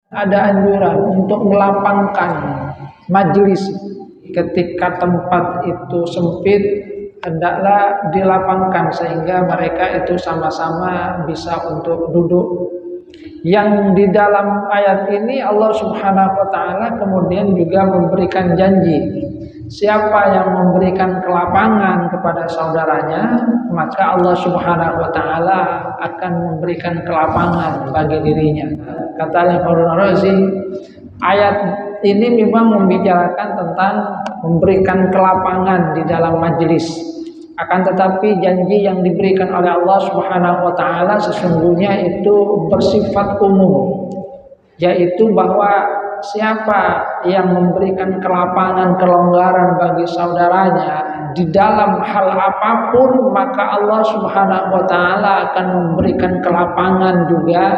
ada anjuran untuk melapangkan majelis. Ketika tempat itu sempit, hendaklah dilapangkan sehingga mereka itu sama-sama bisa untuk duduk. Yang di dalam ayat ini Allah Subhanahu wa taala kemudian juga memberikan janji, siapa yang memberikan kelapangan kepada saudaranya, maka Allah Subhanahu wa taala akan memberikan kelapangan bagi dirinya. Kata Al-Fardun Razi, ayat ini memang membicarakan tentang memberikan kelapangan di dalam majelis. Akan tetapi janji yang diberikan oleh Allah Subhanahu wa taala sesungguhnya itu bersifat umum, yaitu bahwa siapa yang memberikan kelapangan, kelonggaran bagi saudaranya di dalam hal apapun, maka Allah Subhanahu wa taala akan memberikan kelapangan juga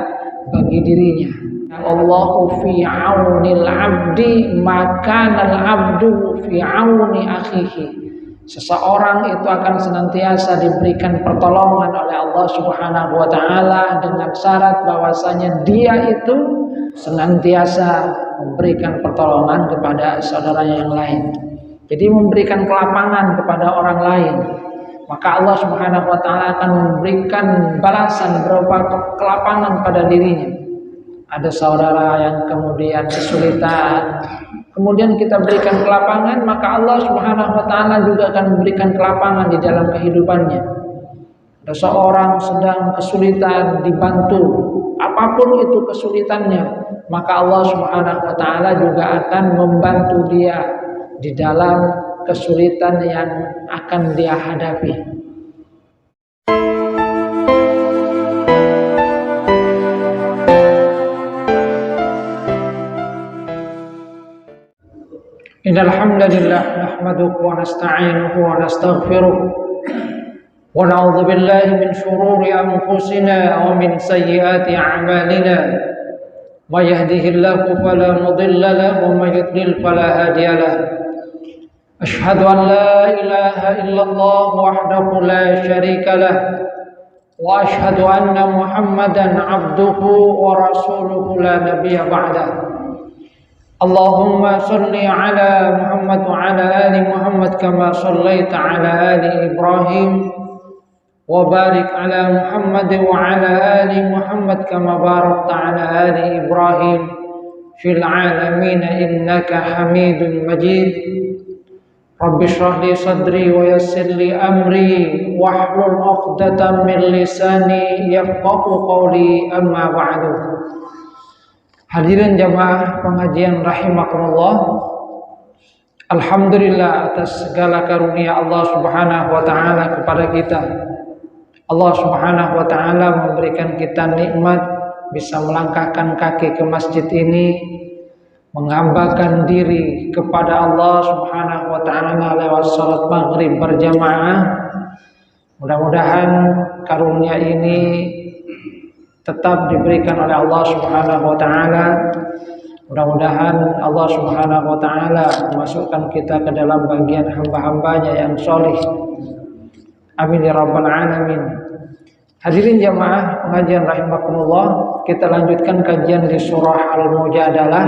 bagi dirinya. Allahu fi aunil abdi maka al abdu fi auni akhihi. Seseorang itu akan senantiasa diberikan pertolongan oleh Allah Subhanahu wa taala dengan syarat bahwasanya dia itu senantiasa memberikan pertolongan kepada saudaranya yang lain. Jadi memberikan kelapangan kepada orang lain, maka Allah Subhanahu wa taala akan memberikan balasan berupa kelapangan pada dirinya. Ada saudara yang kemudian kesulitan, kemudian kita berikan kelapangan, maka Allah Subhanahu wa taala juga akan memberikan kelapangan di dalam kehidupannya. Ada seorang sedang kesulitan, dibantu, apapun itu kesulitannya, maka Allah Subhanahu wa taala juga akan membantu dia di dalam kesulitan yang akan dia hadapi. Innal hamdalillah nahmaduhu wa nasta'inuhu wa nastaghfiruh wa na'udzu billahi min shururi anfusina wa min sayyiati a'malina. May yahdihillahu fala mudilla lahu wa may yudlil fala hadiya lahu. Ashhadu an la ilaha illallah wahdahu la syarika lah wa ashhadu anna Muhammadan 'abduhu wa rasuluhu la nabiyya ba'dahu. Allahumma salli ala Muhammad wa ala ali Muhammad kama sallaita ala ali Ibrahim wa barik ala Muhammad wa ala ali Muhammad kama barakta ala ali Ibrahim fil alamin innaka Hamidum Majid. Rabbi shrah li sadri wa yassir li amri wahlul 'uqdatam min lisani yafqahu qawli, amma ba'du. Hadirin jamaah pengajian rahimakumullah, alhamdulillah atas segala karunia Allah Subhanahu wa taala kepada kita. Allah Subhanahu wa taala memberikan kita nikmat bisa melangkahkan kaki ke masjid ini, menghambakan diri kepada Allah Subhanahu wa taala lewat salat maghrib berjamaah. Mudah-mudahan karunia ini tetap diberikan oleh Allah Subhanahu wa taala. Mudah-mudahan Allah Subhanahu wa taala memasukkan kita ke dalam bagian hamba-hambanya yang solih. Amin ya rabbal alamin. Hadirin jamaah pengajian rahimakumullah, kita lanjutkan kajian di surah Al-Mujadalah.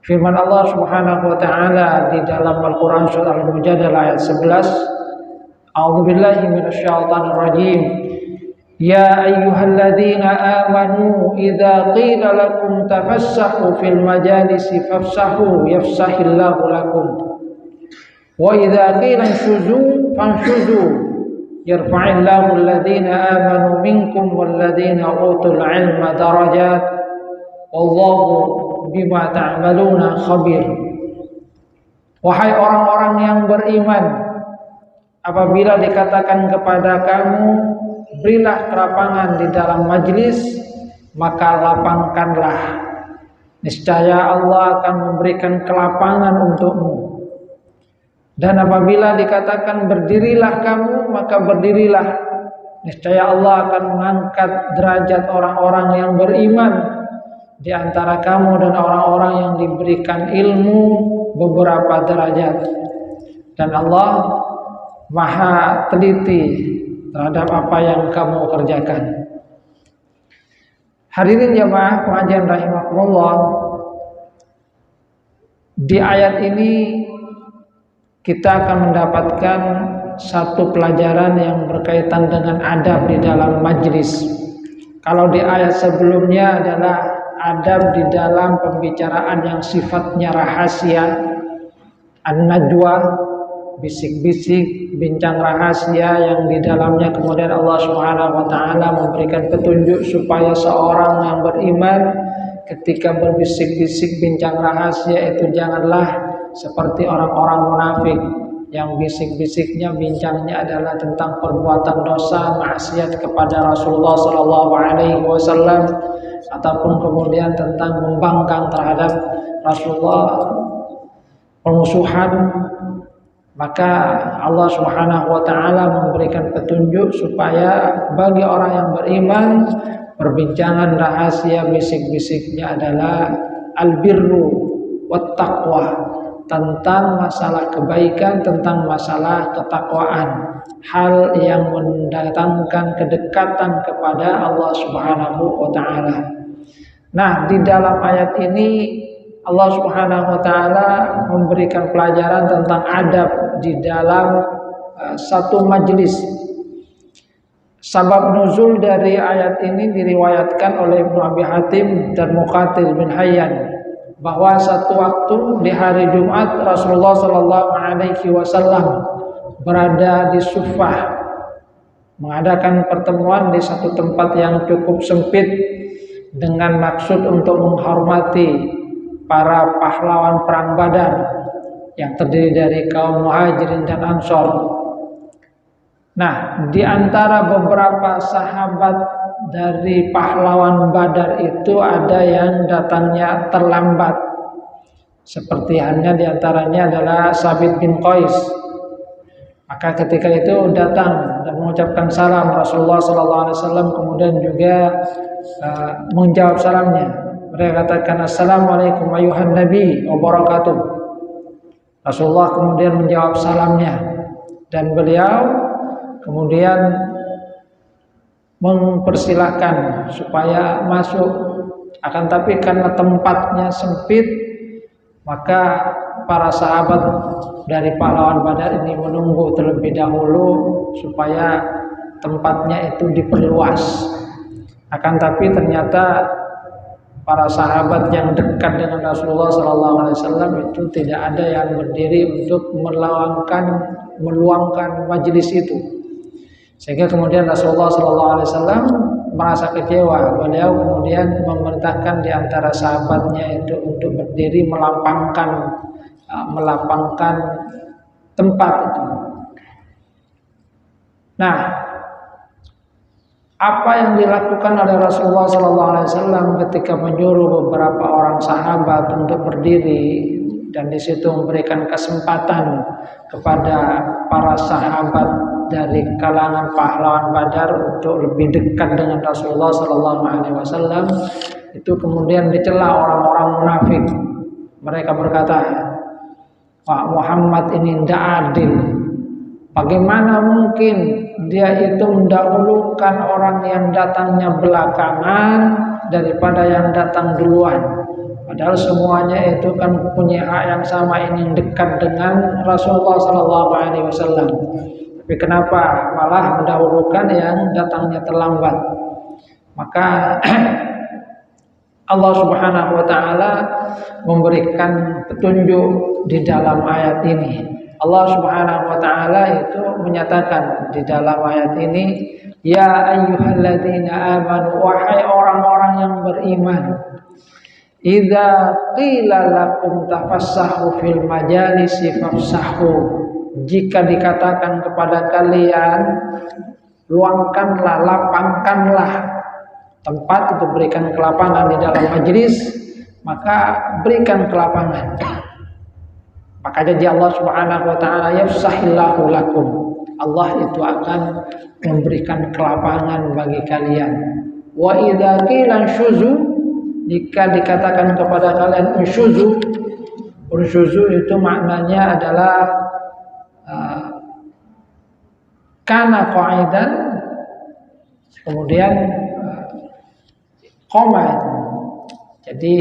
Firman Allah Subhanahu wa taala di dalam Al-Qur'an surah Al-Mujadalah ayat 11. A'udzubillahi minasyaitonir rajim. Ya ayyuhalladzina amanu idza qila lakum tafassahu fil majalisi fafsahu yafsahillahu lakum wa idza qila inshuzu fanshuzu yarfa'illahu alladzina amanu minkum walladzina utul ilma darajat wallahu bima ta'maluna khabir. Wahai orang-orang yang beriman, apabila dikatakan kepada kamu berilah kelapangan di dalam majlis, maka lapangkanlah. Niscaya Allah akan memberikan kelapangan untukmu. Dan apabila dikatakan berdirilah kamu, maka berdirilah. Niscaya Allah akan mengangkat derajat orang-orang yang beriman di antara kamu dan orang-orang yang diberikan ilmu beberapa derajat. Dan Allah Maha teliti terhadap apa yang kamu kerjakan. Hadirin jamaah pengajian rahimakumullah, di ayat ini kita akan mendapatkan satu pelajaran yang berkaitan dengan adab di dalam majlis. Kalau di ayat sebelumnya adalah adab di dalam pembicaraan yang sifatnya rahasia, an-najwa, bisik-bisik, bincang rahasia yang di dalamnya kemudian Allah Subhanahu wa taala memberikan petunjuk supaya seorang yang beriman ketika berbisik-bisik bincang rahasia itu janganlah seperti orang-orang munafik yang bisik-bisiknya bincangnya adalah tentang perbuatan dosa maksiat kepada Rasulullah sallallahu alaihi wasallam ataupun kemudian tentang membangkang terhadap Rasulullah, permusuhan. Maka Allah Subhanahu wa taala memberikan petunjuk supaya bagi orang yang beriman perbincangan rahasia bisik-bisiknya adalah albirru wat taqwa, tentang masalah kebaikan, tentang masalah ketakwaan, hal yang mendatangkan kedekatan kepada Allah Subhanahu wa taala. Nah, di dalam ayat ini Allah Subhanahu wa taala memberikan pelajaran tentang adab di dalam satu majelis. Sabab nuzul dari ayat ini diriwayatkan oleh Ibnu Abi Hatim dan Muqatil bin Hayyan bahwa satu waktu di hari Jumat Rasulullah sallallahu alaihi wasallam berada di Sufah mengadakan pertemuan di satu tempat yang cukup sempit dengan maksud untuk menghormati para pahlawan perang Badar yang terdiri dari kaum Muhajirin dan Ansor. Nah, di antara beberapa sahabat dari pahlawan Badar itu ada yang datangnya terlambat. Seperti halnya di antaranya adalah Sabit bin Qais. Maka ketika itu datang dan mengucapkan salam Rasulullah SAW, kemudian juga menjawab salamnya. Mereka katakan assalamualaikum ayuhan nabi wa barakatuh. Rasulullah kemudian menjawab salamnya dan beliau kemudian mempersilahkan supaya masuk. Akan tapi karena tempatnya sempit, maka para sahabat dari pahlawan Badar ini menunggu terlebih dahulu supaya tempatnya itu diperluas. Akan tapi ternyata para sahabat yang dekat dengan Rasulullah SAW itu tidak ada yang berdiri untuk meluangkan majelis itu. Sehingga kemudian Rasulullah SAW merasa kecewa. Beliau kemudian memerintahkan di antara sahabatnya itu untuk berdiri melapangkan tempat itu. Nah, apa yang dilakukan oleh Rasulullah SAW ketika menyuruh beberapa orang sahabat untuk berdiri dan di situ memberikan kesempatan kepada para sahabat dari kalangan pahlawan Badar untuk lebih dekat dengan Rasulullah SAW, itu kemudian dicela orang-orang munafik. Mereka berkata, Pak Muhammad ini tidak adil. Bagaimana mungkin dia itu mendahulukan orang yang datangnya belakangan daripada yang datang duluan? Padahal semuanya itu kan punya hak yang sama, ingin dekat dengan Rasulullah SAW. Tapi kenapa malah mendahulukan yang datangnya terlambat? Maka Allah Subhanahu wa taala memberikan petunjuk di dalam ayat ini. Allah Subhanahu wa taala itu menyatakan di dalam ayat ini, ya ayyuhalladzina amanu, wahai orang-orang yang beriman, idza qila lakum tafassahu fil majalisi fafsahu, jika dikatakan kepada kalian luangkanlah, lapangkanlah tempat, itu berikan kelapangan di dalam majelis, maka berikan kelapangan. Maka janji Allah Subhanahu wa taala, yafsahillahu lakum, Allah itu akan memberikan kelapangan bagi kalian. Wa idza qila syuzu, jika dikatakan kepada kalian usyuzu, usyuzu itu maknanya adalah kana qaidan, kemudian Qoma itu. Jadi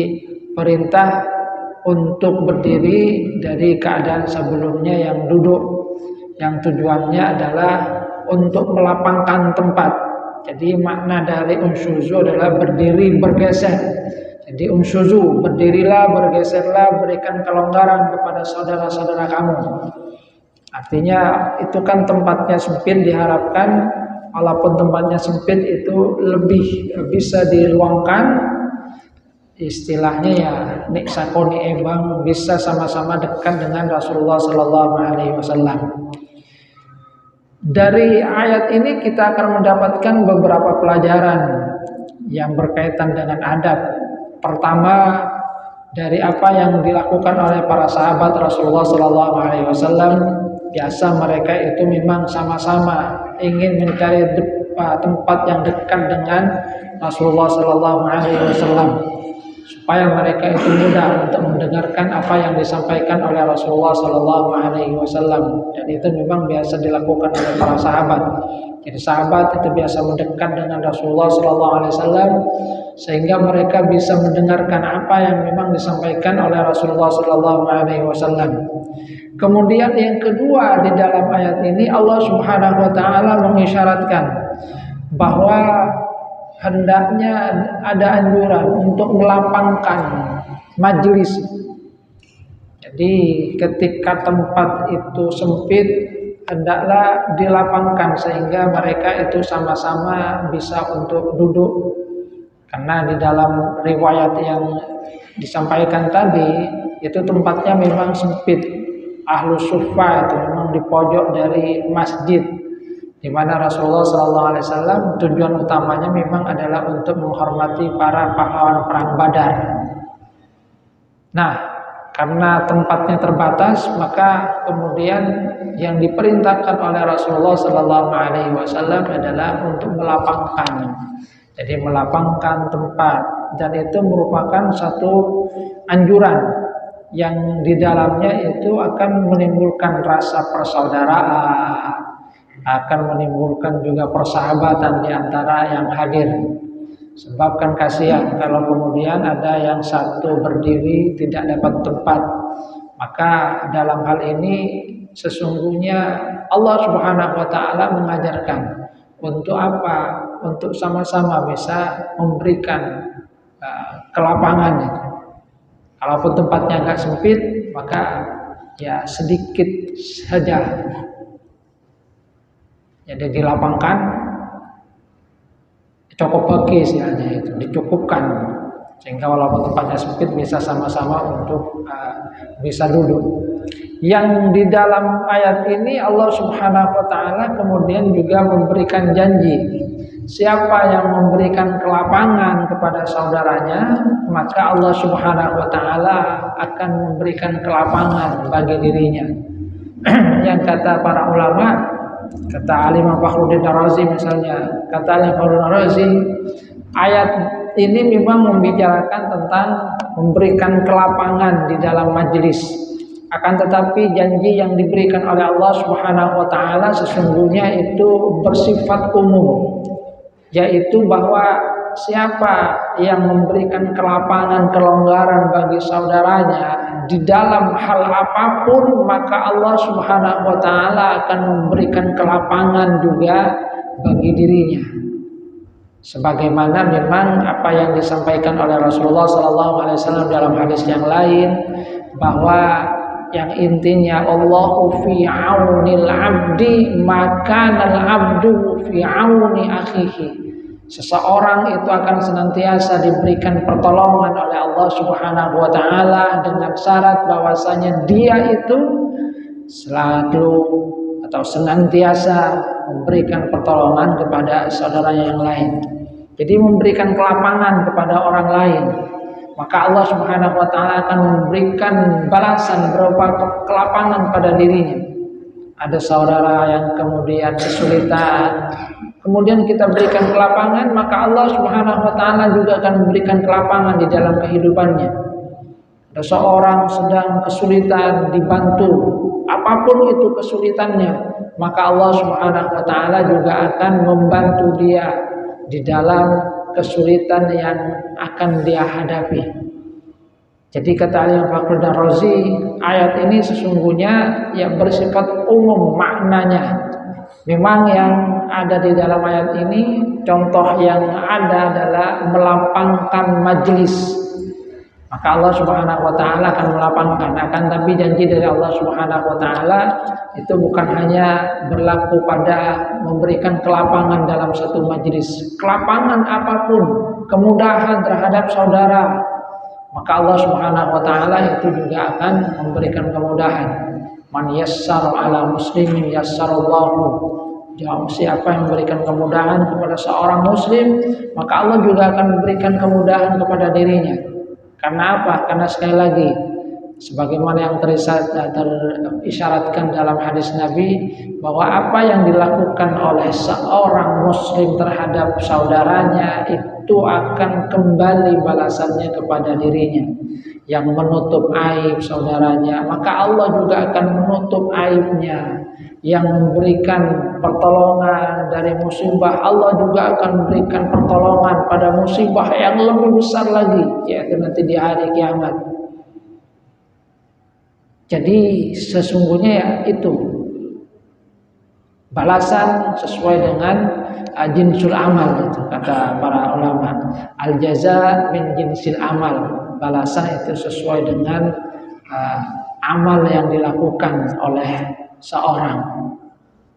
perintah untuk berdiri dari keadaan sebelumnya yang duduk, yang tujuannya adalah untuk melapangkan tempat. Jadi makna dari unshuzu adalah berdiri bergeser. Jadi unshuzu, berdirilah, bergeserlah, berikan kelonggaran kepada saudara-saudara kamu. Artinya itu kan tempatnya sempit, diharapkan walaupun tempatnya sempit itu lebih bisa diluangkan. Istilahnya ya nik sakoni ebang, bisa sama-sama dekat dengan Rasulullah Sallallahu Alaihi Wasallam. Dari ayat ini kita akan mendapatkan beberapa pelajaran yang berkaitan dengan adab. Pertama, dari apa yang dilakukan oleh para sahabat Rasulullah Sallallahu Alaihi Wasallam, biasa mereka itu memang sama-sama ingin mencari tempat yang dekat dengan Rasulullah Sallallahu Alaihi Wasallam, supaya mereka itu mudah untuk mendengarkan apa yang disampaikan oleh Rasulullah Sallallahu Alaihi Wasallam. Dan itu memang biasa dilakukan oleh para sahabat. Jadi sahabat itu biasa mendekat dengan Rasulullah Sallallahu Alaihi Wasallam sehingga mereka bisa mendengarkan apa yang memang disampaikan oleh Rasulullah Sallallahu Alaihi Wasallam. Kemudian yang kedua, di dalam ayat ini Allah Subhanahu Wa Taala mengisyaratkan bahwa hendaknya ada anjuran untuk melapangkan majelis. Jadi ketika tempat itu sempit, hendaklah dilapangkan sehingga mereka itu sama-sama bisa untuk duduk. Karena di dalam riwayat yang disampaikan tadi, itu tempatnya memang sempit. Ahlus Suffah itu memang di pojok dari masjid, di mana Rasulullah SAW tujuan utamanya memang adalah untuk menghormati para pahlawan perang Badar. Nah, karena tempatnya terbatas, maka kemudian yang diperintahkan oleh Rasulullah SAW adalah untuk melapangkan. Jadi melapangkan tempat, dan itu merupakan satu anjuran yang di dalamnya itu akan menimbulkan rasa persaudaraan, akan menimbulkan juga persahabatan di antara yang hadir. Sebab kan kasihan kalau kemudian ada yang satu berdiri tidak dapat tempat. Maka dalam hal ini sesungguhnya Allah Subhanahu Wa Taala mengajarkan untuk apa? Untuk sama-sama bisa memberikan kelapangan itu. Kalaupun tempatnya agak sempit, maka ya sedikit saja. Jadi dilapangkan, cukup bagi istilahnya itu, dicukupkan sehingga walaupun tempatnya sempit bisa sama-sama untuk bisa duduk. Yang di dalam ayat ini Allah Subhanahu Wa Taala kemudian juga memberikan janji, siapa yang memberikan kelapangan kepada saudaranya, maka Allah Subhanahu Wa Taala akan memberikan kelapangan bagi dirinya. Yang kata para ulama, kata Alimah Fakhruddin Ar-Razi misalnya, kata Alimah Fakhruddin Ar-Razi, ayat ini memang membicarakan tentang memberikan kelapangan di dalam majelis. Akan tetapi janji yang diberikan oleh Allah Subhanahu Wa Taala sesungguhnya itu bersifat umum, yaitu bahwa siapa yang memberikan kelapangan, kelonggaran bagi saudaranya di dalam hal apapun, maka Allah Subhanahu Wa Taala akan memberikan kelapangan juga bagi dirinya. Sebagaimana memang apa yang disampaikan oleh Rasulullah SAW dalam hadis yang lain, bahwa yang intinya Allahu fi aunil abdi maka al abdu fi auni akhihi. Seseorang itu akan senantiasa diberikan pertolongan oleh Allah Subhanahu Wa Taala dengan syarat bahwasanya dia itu selalu atau senantiasa memberikan pertolongan kepada saudaranya yang lain. Jadi memberikan kelapangan kepada orang lain, maka Allah Subhanahu Wa Taala akan memberikan balasan berupa kelapangan pada dirinya. Ada saudara yang kemudian kesulitan, kemudian kita berikan kelapangan, maka Allah Subhanahu Wa Taala juga akan memberikan kelapangan di dalam kehidupannya. Ada seorang sedang kesulitan, dibantu, apapun itu kesulitannya, maka Allah Subhanahu Wa Taala juga akan membantu dia di dalam kesulitan yang akan dia hadapi. Jadi kata Imam Fakhruddin Razi, ayat ini sesungguhnya yang bersifat umum maknanya. Memang yang ada di dalam ayat ini, contoh yang ada adalah melapangkan majelis. Maka Allah Subhanahu wa taala akan melapangkan. Akan tapi janji dari Allah Subhanahu wa taala itu bukan hanya berlaku pada memberikan kelapangan dalam satu majelis. Kelapangan apapun, kemudahan terhadap saudara, maka Allah Subhanahu wa taala itu juga akan memberikan kemudahan. Man yassara ala muslimin yassarallahu. Siapa yang memberikan kemudahan kepada seorang muslim, maka Allah juga akan memberikan kemudahan kepada dirinya. Karena apa? Karena sekali lagi, sebagaimana yang terisyaratkan dalam hadis Nabi, bahwa apa yang dilakukan oleh seorang muslim terhadap saudaranya itu akan kembali balasannya kepada dirinya. Yang menutup aib saudaranya, maka Allah juga akan menutup aibnya. Yang memberikan pertolongan dari musibah, Allah juga akan memberikan pertolongan pada musibah yang lebih besar lagi, yaitu nanti di hari kiamat. Jadi sesungguhnya ya itu balasan sesuai dengan jinsul amal, itu kata para ulama. Al jaza min jinsil amal, balasan itu sesuai dengan amal yang dilakukan oleh seorang.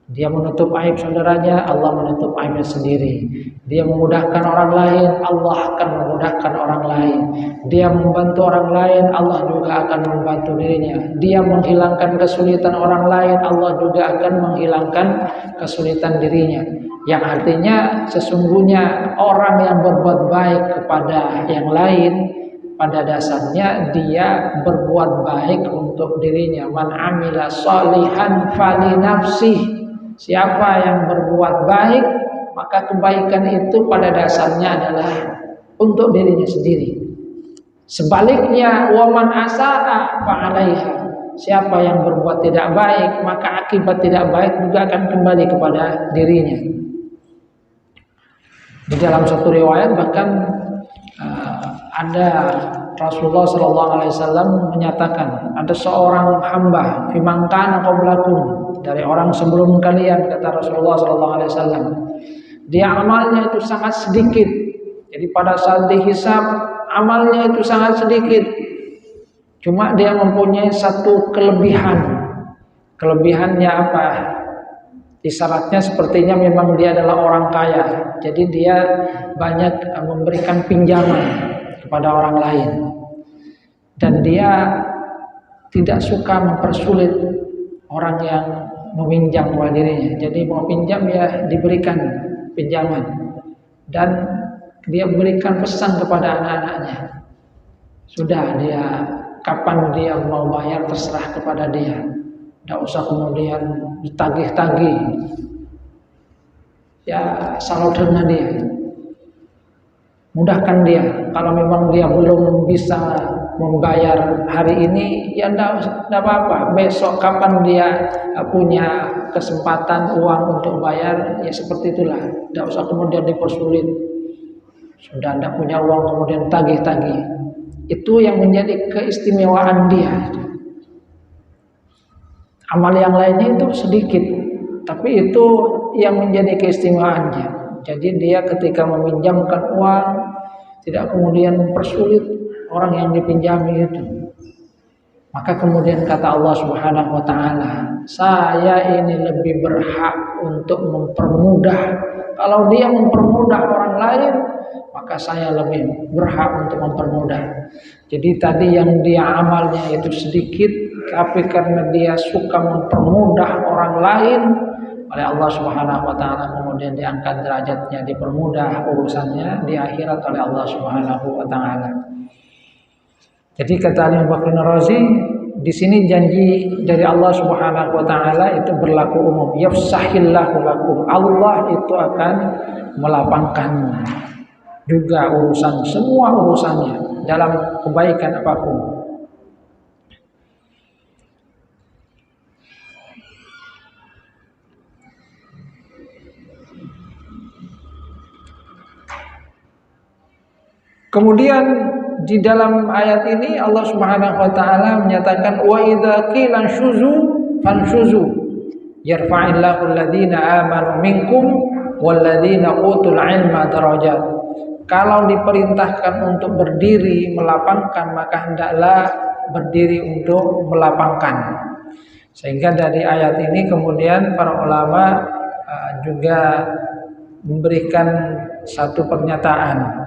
Dia menutup aib saudaranya, Allah menutup aibnya sendiri. Dia memudahkan orang lain, Allah akan memudahkan orang lain. Dia membantu orang lain, Allah juga akan membantu dirinya. Dia menghilangkan kesulitan orang lain, Allah juga akan menghilangkan kesulitan dirinya. Yang artinya sesungguhnya orang yang berbuat baik kepada yang lain, pada dasarnya dia berbuat baik untuk dirinya. Man amila sholihan fali nafsih. Siapa yang berbuat baik, maka kebaikan itu pada dasarnya adalah untuk dirinya sendiri. Sebaliknya, waman asa'a fa 'alaiha. Siapa yang berbuat tidak baik, maka akibat tidak baik juga akan kembali kepada dirinya. Di dalam satu riwayat bahkan ada Rasulullah SAW menyatakan, ada seorang hamba fimangkana qablakum, dari orang sebelum kalian, kata Rasulullah SAW, dia amalnya itu sangat sedikit. Jadi pada saat dihisab amalnya itu sangat sedikit. Cuma dia mempunyai satu kelebihan. Kelebihannya apa? Isyaratnya sepertinya memang dia adalah orang kaya. Jadi dia banyak memberikan pinjaman kepada orang lain. Dan dia tidak suka mempersulit orang yang meminjam kepada dirinya. Jadi mau pinjam ya diberikan pinjaman. Dan dia berikan pesan kepada anak-anaknya. Sudah, dia kapan dia mau bayar terserah kepada dia. Tidak usah kemudian ditagih-tagih. Ya salut dengan dia. Mudahkan dia. Kalau memang dia belum bisa membayar hari ini, ya tidak apa-apa. Besok kapan dia punya kesempatan uang untuk bayar, ya seperti itulah. Tidak usah kemudian dipersulit. Sudah tidak punya uang kemudian tagih-tagih. Itu yang menjadi keistimewaan dia. Amal yang lainnya itu sedikit, tapi itu yang menjadi keistimewaannya. Jadi dia ketika meminjamkan uang tidak kemudian mempersulit orang yang dipinjami itu. Maka kemudian kata Allah Subhanahu wa taala, saya ini lebih berhak untuk mempermudah. Kalau dia mempermudah orang lain, maka saya lebih berhak untuk mempermudah. Jadi tadi yang dia amalnya itu sedikit, tapi karena dia suka mempermudah orang lain, oleh Allah Subhanahu wa taala kemudian diangkat derajatnya, dipermudah urusannya di akhirat oleh Allah Subhanahu wa taala. Jadi kata Imam Fakhruddin Razi, di sini janji dari Allah Subhanahu wa taala itu berlaku umum. Yafsahillahu lakum. Allah itu akan melapangkan juga urusan, semua urusannya dalam kebaikan apapun. Kemudian di dalam ayat ini Allah Subhanahu wa taala menyatakan wa idza qila syuzu fanshuzu yarfa'illahu alladziina aamanu minkum walladziina utul 'ilma darajat. Kalau diperintahkan untuk berdiri melapangkan, maka hendaklah berdiri untuk melapangkan. Sehingga dari ayat ini kemudian para ulama juga memberikan satu pernyataan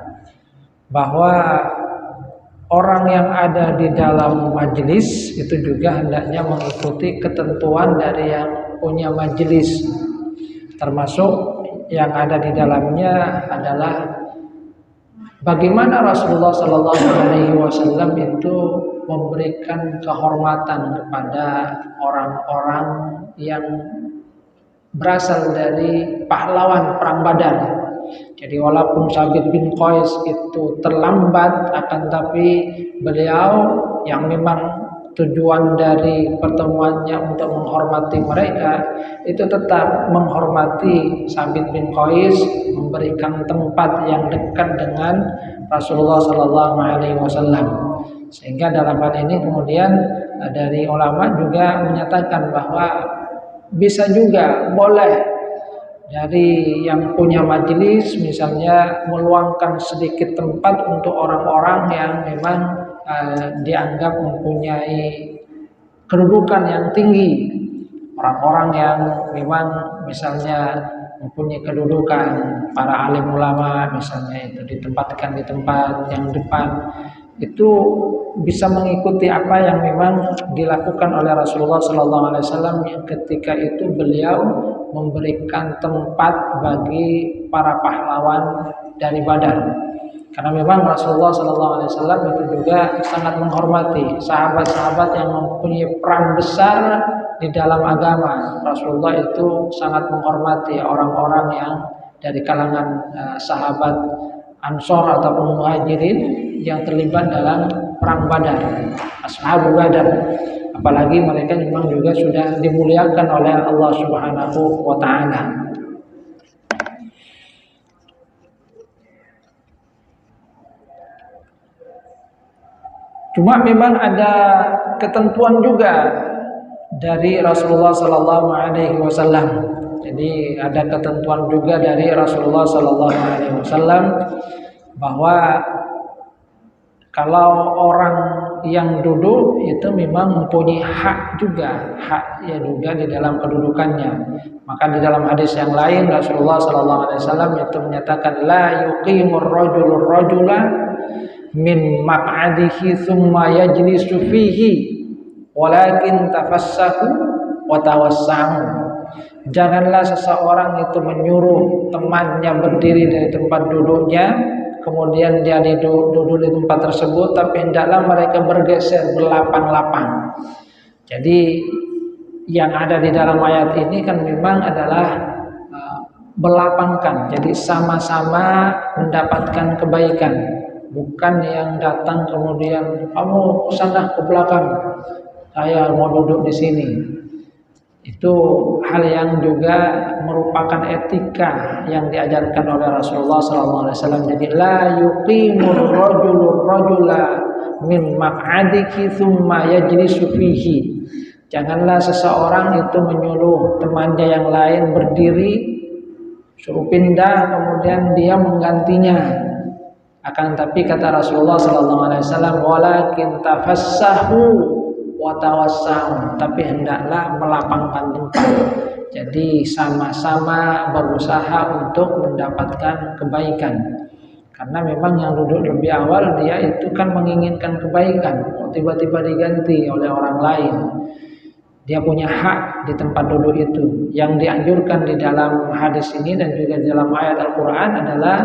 bahwa orang yang ada di dalam majelis itu juga hendaknya mengikuti ketentuan dari yang punya majelis, termasuk yang ada di dalamnya adalah bagaimana Rasulullah Shallallahu Alaihi Wasallam itu memberikan kehormatan kepada orang-orang yang berasal dari pahlawan perang Badar. Jadi walaupun Sabit bin Qais itu terlambat, akan tapi beliau yang memang tujuan dari pertemuannya untuk menghormati mereka itu tetap menghormati Sabit bin Qais, memberikan tempat yang dekat dengan Rasulullah Sallallahu Alaihi Wasallam. Sehingga dalam hal ini kemudian dari ulama juga menyatakan bahwa bisa juga boleh dari yang punya majelis misalnya meluangkan sedikit tempat untuk orang-orang yang memang dianggap mempunyai kedudukan yang tinggi, orang-orang yang memang misalnya mempunyai kedudukan, para alim ulama misalnya itu ditempatkan di tempat yang depan, itu bisa mengikuti apa yang memang dilakukan oleh Rasulullah SAW yang ketika itu beliau memberikan tempat bagi para pahlawan dari Badar. Karena memang Rasulullah SAW itu juga sangat menghormati sahabat-sahabat yang mempunyai peran besar di dalam agama. Rasulullah itu sangat menghormati orang-orang yang dari kalangan sahabat Ansor ataupun Muhajirin yang terlibat dalam perang Badar, Ashabul Badar. Apalagi mereka memang juga sudah dimuliakan oleh Allah Subhanahu wa taala. Cuma memang ada ketentuan juga dari Rasulullah sallallahu alaihi wasallam. Jadi ada ketentuan juga dari Rasulullah sallallahu alaihi wasallam bahwa kalau orang yang duduk itu memang mempunyai hak juga, hak ya juga di dalam kedudukannya. Maka di dalam hadis yang lain Rasulullah sallallahu alaihi wasallam itu menyatakan la yuqimur rajulur rajula min maq'adihi thumma yajlisu fihi walakin tafassahu wa tawassa'u. Janganlah seseorang itu menyuruh temannya berdiri dari tempat duduknya, kemudian dia duduk di tempat tersebut, tapi hendaklah mereka bergeser berlapang-lapang. Jadi yang ada di dalam ayat ini kan memang adalah berlapangkan, jadi sama-sama mendapatkan kebaikan, bukan yang datang kemudian kamu kesana ke belakang, saya mau duduk di sini. Itu hal yang juga merupakan etika yang diajarkan oleh Rasulullah SAW. Jadi la yuqimur rajulur rajula min maq'adihi thumma yajlisu fihi. Janganlah seseorang itu menyuruh temannya yang lain berdiri, suruh pindah, kemudian dia menggantinya. Akan tapi kata Rasulullah SAW, walakin tafassahu wa tawassa'u, tapi hendaklah melapangkan tempat. Jadi sama-sama berusaha untuk mendapatkan kebaikan. Karena memang yang duduk lebih awal dia itu kan menginginkan kebaikan, tiba-tiba diganti oleh orang lain. Dia punya hak di tempat duduk itu. Yang dianjurkan di dalam hadis ini dan juga di dalam ayat Al-Quran adalah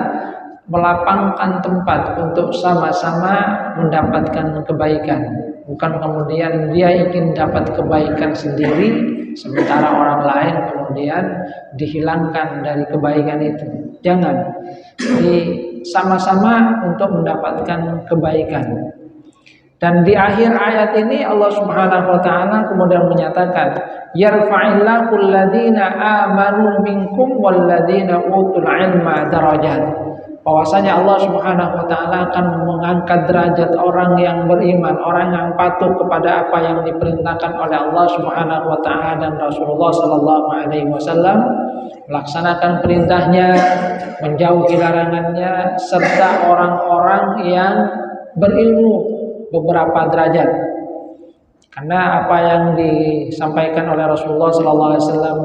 melapangkan tempat untuk sama-sama mendapatkan kebaikan. Bukan kemudian dia ingin dapat kebaikan sendiri, sementara orang lain kemudian dihilangkan dari kebaikan itu. Jangan. Jadi sama-sama untuk mendapatkan kebaikan. Dan di akhir ayat ini Allah Subhanahu wa taala kemudian menyatakan, yarfa'illahu alladziina aamanu minkum walladzina utul 'ilma darajat. bahwasanya Allah Subhanahu wa taala akan mengangkat derajat orang yang beriman, orang yang patuh kepada apa yang diperintahkan oleh Allah Subhanahu wa taala dan Rasulullah sallallahu alaihi wasallam, melaksanakan perintahnya, menjauhi larangannya, serta orang-orang yang berilmu beberapa derajat. Karena apa yang disampaikan oleh Rasulullah sallallahu alaihi wasallam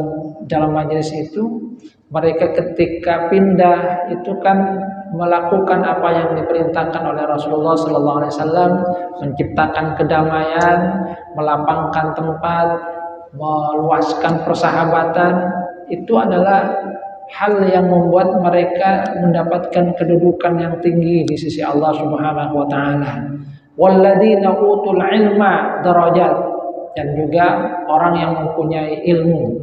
dalam majelis itu, mereka ketika pindah itu kan melakukan apa yang diperintahkan oleh Rasulullah sallallahu alaihi wasallam, menciptakan kedamaian, melapangkan tempat, meluaskan persahabatan. Itu adalah hal yang membuat mereka mendapatkan kedudukan yang tinggi di sisi Allah Subhanahu wa taala. Walladzina utul ilma darajat, dan juga orang yang mempunyai ilmu.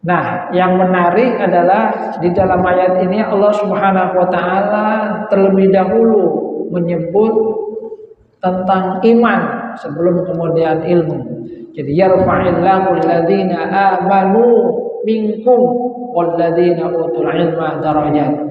Nah, yang menarik adalah di dalam ayat ini Allah Subhanahu wa taala terlebih dahulu menyebut tentang iman sebelum kemudian ilmu. Jadi yarfa'illahu alladzina amanu minkum walladzina utul ilma darajat.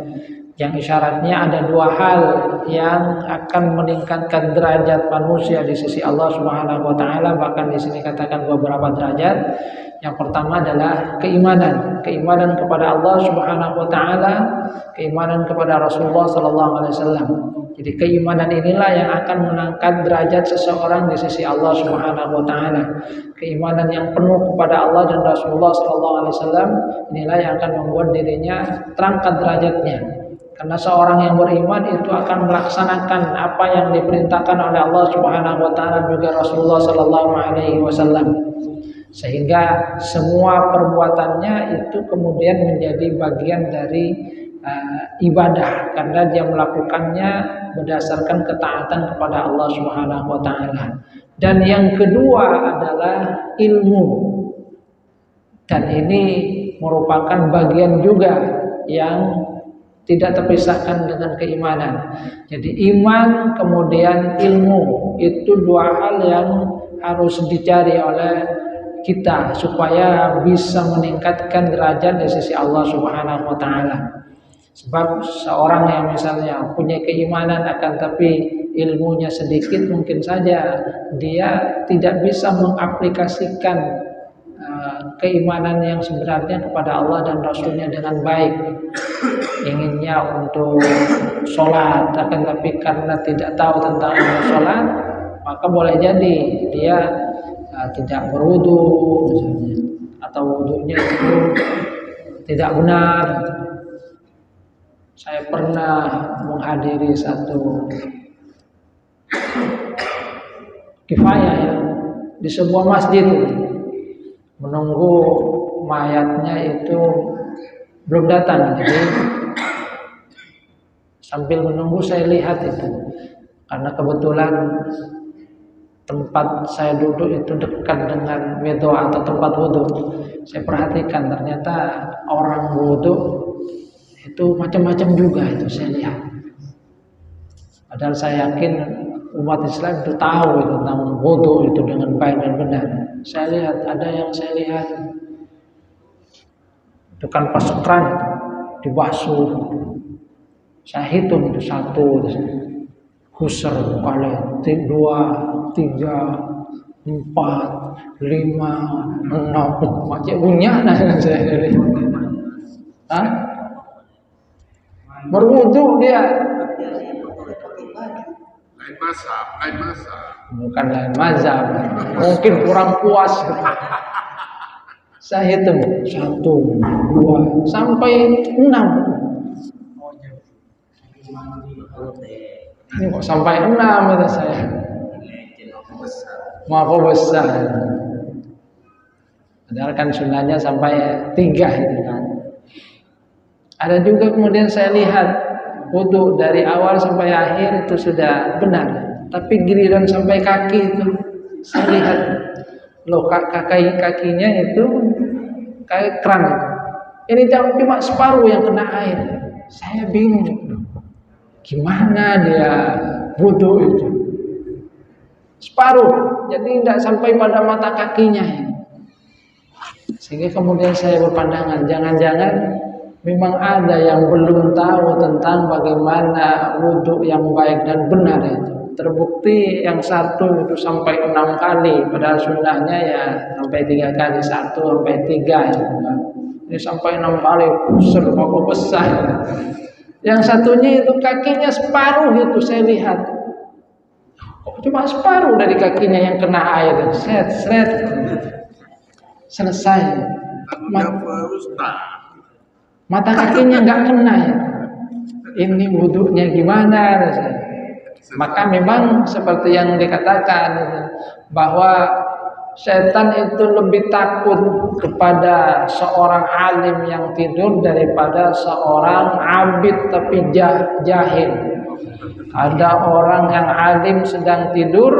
Yang isyaratnya ada dua hal yang akan meningkatkan derajat manusia di sisi Allah Subhanahu wa taala, bahkan di sini katakan beberapa derajat. Yang pertama adalah keimanan kepada Allah Subhanahu wa taala, keimanan kepada Rasulullah sallallahu alaihi wasallam. Jadi keimanan inilah yang akan mengangkat derajat seseorang di sisi Allah Subhanahu wa taala. Keimanan yang penuh kepada Allah dan Rasulullah sallallahu alaihi wasallam inilah yang akan membuat dirinya terangkat derajatnya. Karena seorang yang beriman itu akan melaksanakan apa yang diperintahkan oleh Allah Subhanahu wa taala juga Rasulullah sallallahu alaihi wasallam. Sehingga semua perbuatannya itu kemudian menjadi bagian dari ibadah, karena dia melakukannya berdasarkan ketaatan kepada Allah Subhanahu wa taala. Dan yang kedua adalah ilmu. Dan ini merupakan bagian juga yang tidak terpisahkan dengan keimanan. Jadi iman kemudian ilmu itu dua hal yang harus dicari oleh kita supaya bisa meningkatkan derajat di sisi Allah Subhanahu wa taala. Sebab seorang yang misalnya punya keimanan akan tapi ilmunya sedikit, mungkin saja dia tidak bisa mengaplikasikan keimanan yang sebenarnya kepada Allah dan Rasulnya dengan baik. Inginnya untuk sholat, akan tapi karena tidak tahu tentang ilmu sholat, maka boleh jadi dia tidak berwudu misalnya, atau wudunya itu tidak benar. Saya pernah menghadiri satu kifayah ya, di sebuah masjid, menunggu mayatnya itu belum datang. Jadi sambil menunggu saya lihat itu, karena kebetulan tempat saya duduk itu dekat dengan WC atau tempat wudhu. Saya perhatikan ternyata orang wudhu itu macam-macam juga itu saya lihat. Padahal saya yakin umat Islam itu tahu itu tentang wudhu itu dengan baik dan benar. Saya lihat ada yang saya lihat itu kan pas keran dibasuh. Saya hitung itu 1, husr kali 2, 3, 4, 5, 6, macam punya saya lihat. Hah? Berwudu dia. Lain mazhab. Bukan lain mazhab. Mungkin kurang puas. Saya hitung 1, 2, sampai 6. Ini kok sampai 6 kata saya. Maaf besar. Padahal kan sunnahnya sampai 3 itu kan. Ada juga kemudian saya lihat wudu dari awal sampai akhir itu sudah benar, tapi giliran sampai kaki itu saya lihat loh, kakinya itu kayak keran. Ini cuma separuh yang kena air. Saya bingung, gimana dia wudu itu separuh, jadi tidak sampai pada mata kakinya. Sehingga kemudian saya berpandangan, jangan-jangan Memang ada yang belum tahu tentang bagaimana wudhu yang baik dan benar itu. Terbukti yang satu itu sampai 6 kali, padahal sunnahnya ya sampai 3 kali, 1 sampai 3 itu. Ini sampai 6 kali, serba besar. Yang satunya itu kakinya separuh itu saya lihat. Cuma separuh dari kakinya yang kena air. Seret, selesai. Mata kakinya nggak kena ya. Ini wudhunya gimana? Maka memang seperti yang dikatakan bahwa setan itu lebih takut kepada seorang alim yang tidur daripada seorang abid tapi jahil. Ada orang yang alim sedang tidur,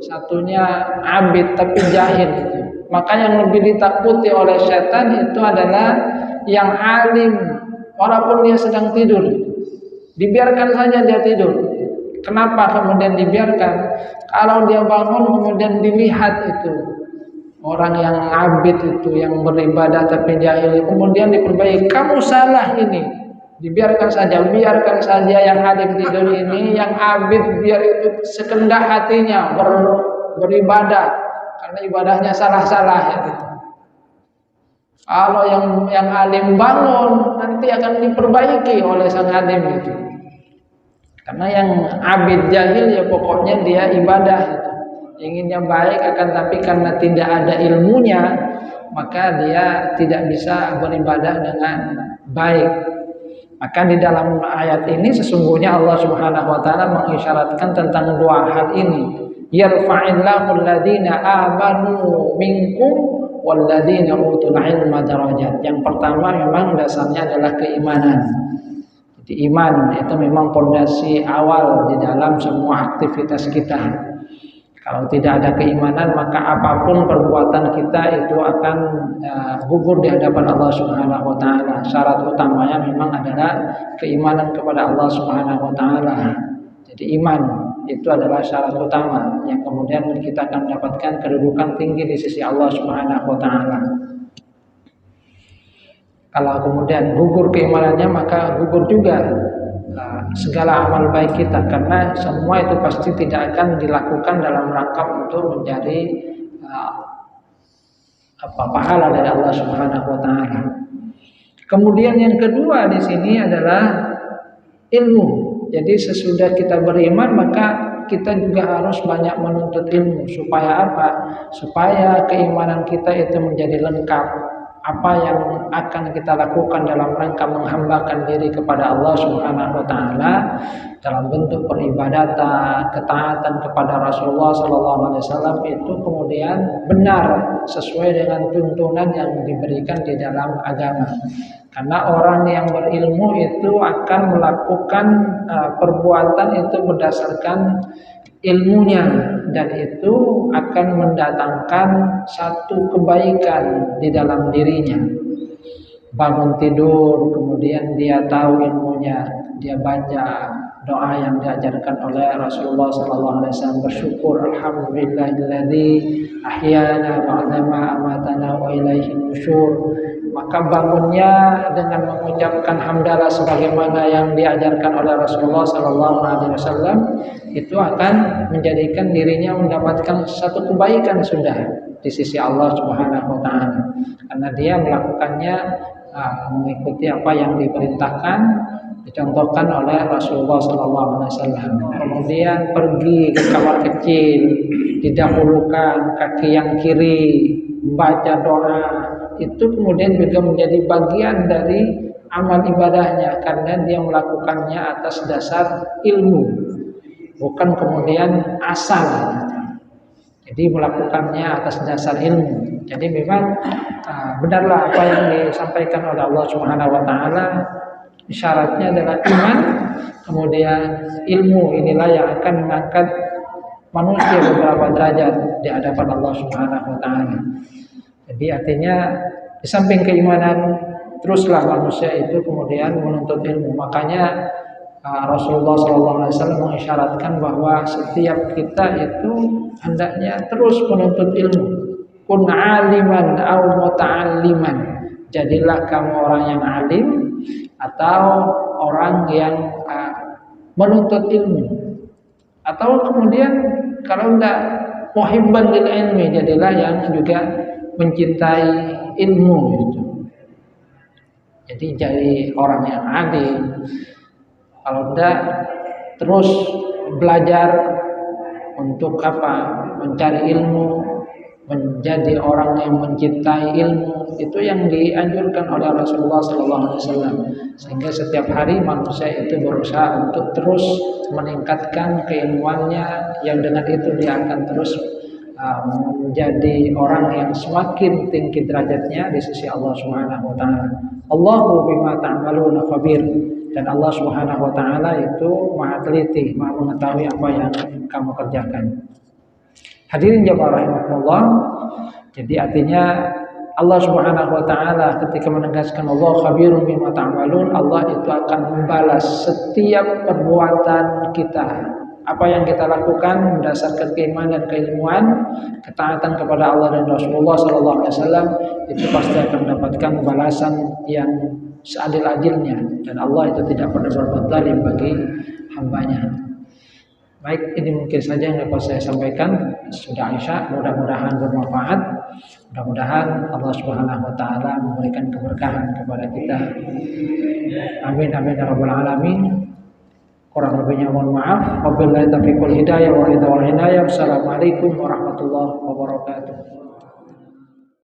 satunya abid tapi jahil. Maka yang lebih ditakuti oleh setan itu adalah yang alim, walaupun dia sedang tidur, dibiarkan saja dia tidur. Kenapa kemudian dibiarkan? Kalau dia bangun kemudian dilihat itu orang yang abid itu yang beribadah tapi jahil, kemudian diperbaiki, kamu salah ini, dibiarkan saja, biarkan saja yang alim tidur ini, yang abid biar itu sekendak hatinya beribadah, karena ibadahnya salah-salah ya gitu. Kalau yang alim bangun nanti akan diperbaiki oleh sang alim itu. Karena yang abid jahil ya pokoknya dia ibadah itu. Inginnya baik akan tapi karena tidak ada ilmunya maka dia tidak bisa beribadah dengan baik. Maka di dalam ayat ini sesungguhnya Allah Subhanahu wa taala mengisyaratkan tentang dua hal ini. Yarfa'illahu alladhina amanu minkum walladzina utul ilma darajat. Yang pertama memang dasarnya adalah keimanan. Jadi iman itu memang pondasi awal di dalam semua aktivitas kita. Kalau tidak ada keimanan maka apapun perbuatan kita itu akan gugur di hadapan Allah Subhanahu wa taala. Syarat utamanya memang adalah keimanan kepada Allah Subhanahu wa taala. Jadi iman itu adalah syarat utama yang kemudian kita akan mendapatkan kedudukan tinggi di sisi Allah Subhanahu wa taala. Kalau kemudian gugur keimanannya maka gugur juga segala amal baik kita, karena semua itu pasti tidak akan dilakukan dalam rangka untuk menjadi pahala dari Allah Subhanahu wa taala. Kemudian yang kedua di sini adalah ilmu. Jadi sesudah kita beriman maka kita juga harus banyak menuntut ilmu. Supaya apa? Supaya keimanan kita itu menjadi lengkap. Apa yang akan kita lakukan dalam rangka menghambakan diri kepada Allah Subhanahu wa taala dalam bentuk peribadatan, ketaatan kepada Rasulullah sallallahu alaihi wasallam itu kemudian benar sesuai dengan tuntunan yang diberikan di dalam agama. Karena orang yang berilmu itu akan melakukan perbuatan itu berdasarkan ilmunya, dan itu akan mendatangkan satu kebaikan di dalam dirinya. Bangun tidur, kemudian dia tahu ilmunya, dia baca doa yang diajarkan oleh Rasulullah SAW, bersyukur alhamdulillahilladzi ahyana ba'dama amatana wa ilaihi nusyur. Maka bangunnya dengan mengucapkan hamdalah sebagaimana yang diajarkan oleh Rasulullah SAW, itu akan menjadikan dirinya mendapatkan satu kebaikan sudah di sisi Allah Subhanahu wa taala. Karena dia melakukannya mengikuti apa yang diperintahkan, dicontohkan oleh Rasulullah SAW. Kemudian pergi ke kamar kecil, didahulukan kaki yang kiri, membaca doa, itu kemudian juga menjadi bagian dari amal ibadahnya, karena dia melakukannya atas dasar ilmu, bukan kemudian asal. Jadi melakukannya atas dasar ilmu. Jadi memang benarlah apa yang disampaikan oleh Allah Subhanahu wa taala, syaratnya adalah iman, kemudian ilmu. Inilah yang akan mengangkat manusia beberapa derajat di hadapan Allah Subhanahu wa taala. Jadi artinya di samping keimanan teruslah manusia itu kemudian menuntut ilmu. Makanya Rasulullah SAW mengisyaratkan bahwa setiap kita itu hendaknya terus menuntut ilmu. Kun aliman aw muta'alliman. jadilah kamu orang yang alim atau orang yang menuntut ilmu, atau kemudian kalau enggak muhibban lil ilmi, jadilah yang juga mencintai ilmu gitu. Jadi jadi orang yang alim, kalau enggak terus belajar untuk apa? Mencari ilmu, menjadi orang yang mencintai ilmu, itu yang dianjurkan oleh Rasulullah SAW. Sehingga setiap hari manusia itu berusaha untuk terus meningkatkan keilmuannya, yang dengan itu dia akan terus menjadi orang yang semakin tinggi derajatnya di sisi Allah Subhanahu wa taala. Allahu bima ta'maluna khabir. Dan Allah Subhanahu wa taala itu Maha teliti, Maha mengetahui apa yang kamu kerjakan. Hadirin jamaah rahimakumullah. Jadi artinya Allah Subhanahu wa taala ketika menegaskan Allah khabirun bima ta'malun, Allah itu akan membalas setiap perbuatan kita. Apa yang kita lakukan berdasarkan keimanan dan keilmuan, ketaatan kepada Allah dan Rasulullah sallallahu alaihi wasallam, itu pasti akan mendapatkan balasan yang seadil-adilnya, dan Allah itu tidak pernah berbuat zalim bagi hambanya. Baik, ini mungkin saja yang dapat saya sampaikan. Sudah Isya, mudah-mudahan bermanfaat. Mudah-mudahan Allah Subhanahu wa taala memberikan keberkahan kepada kita. Amin amin ya rabbal alamin. Kurang lebihnya mohon maaf. Wabillahi taufiq wal hidayah wa ridha wal hinayah. Wassalamualaikum warahmatullahi wabarakatuh.